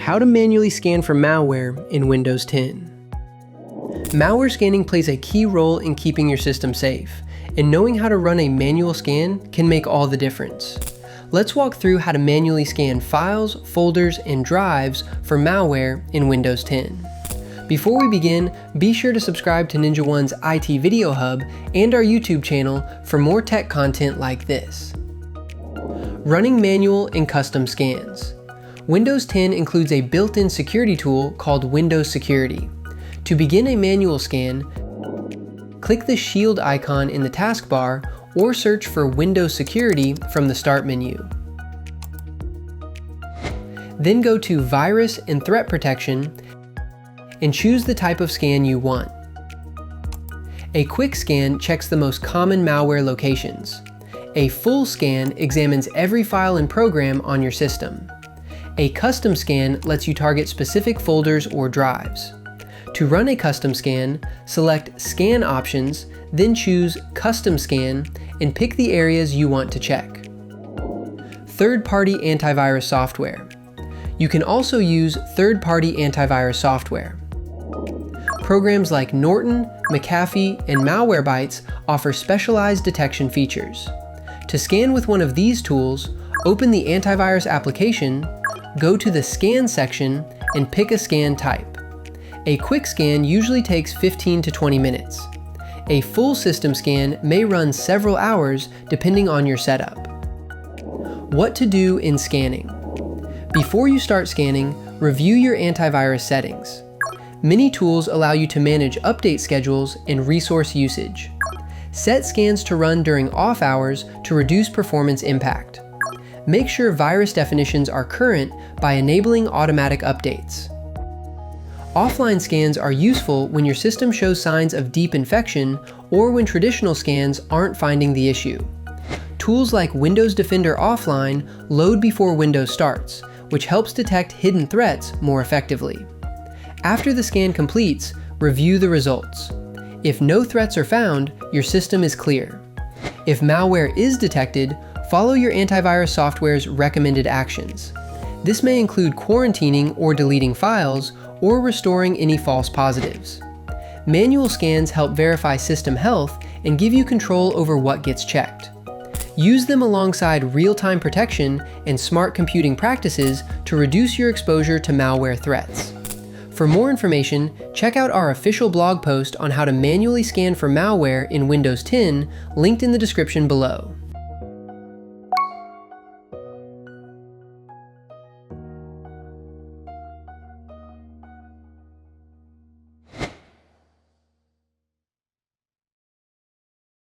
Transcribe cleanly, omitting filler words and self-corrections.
How to manually scan for malware in Windows 10. Malware scanning plays a key role in keeping your system safe, and knowing how to run a manual scan can make all the difference. Let's walk through how to manually scan files, folders, and drives for malware in Windows 10. Before we begin, be sure to subscribe to NinjaOne's IT Video Hub and our YouTube channel for more tech content like this. Running manual and custom scans. Windows 10 includes a built-in security tool called Windows Security. To begin a manual scan, click the shield icon in the taskbar or search for Windows Security from the Start menu. Then go to Virus and Threat Protection and choose the type of scan you want. A quick scan checks the most common malware locations. A full scan examines every file and program on your system. A custom scan lets you target specific folders or drives. To run a custom scan, select Scan Options, then choose Custom Scan and pick the areas you want to check. Third-party antivirus software. You can also use third-party antivirus software. Programs like Norton, McAfee, and Malwarebytes offer specialized detection features. To scan with one of these tools, open the antivirus application, go to the Scan section, and pick a scan type. A quick scan usually takes 15 to 20 minutes. A full system scan may run several hours depending on your setup. What to do in scanning. Before you start scanning, review your antivirus settings. Many tools allow you to manage update schedules and resource usage. Set scans to run during off hours to reduce performance impact. Make sure virus definitions are current by enabling automatic updates. Offline scans are useful when your system shows signs of deep infection or when traditional scans aren't finding the issue. Tools like Windows Defender Offline load before Windows starts, which helps detect hidden threats more effectively. After the scan completes, review the results. If no threats are found, your system is clear. If malware is detected, follow your antivirus software's recommended actions. This may include quarantining or deleting files, or restoring any false positives. Manual scans help verify system health and give you control over what gets checked. Use them alongside real-time protection and smart computing practices to reduce your exposure to malware threats. For more information, check out our official blog post on how to manually scan for malware in Windows 10, linked in the description below.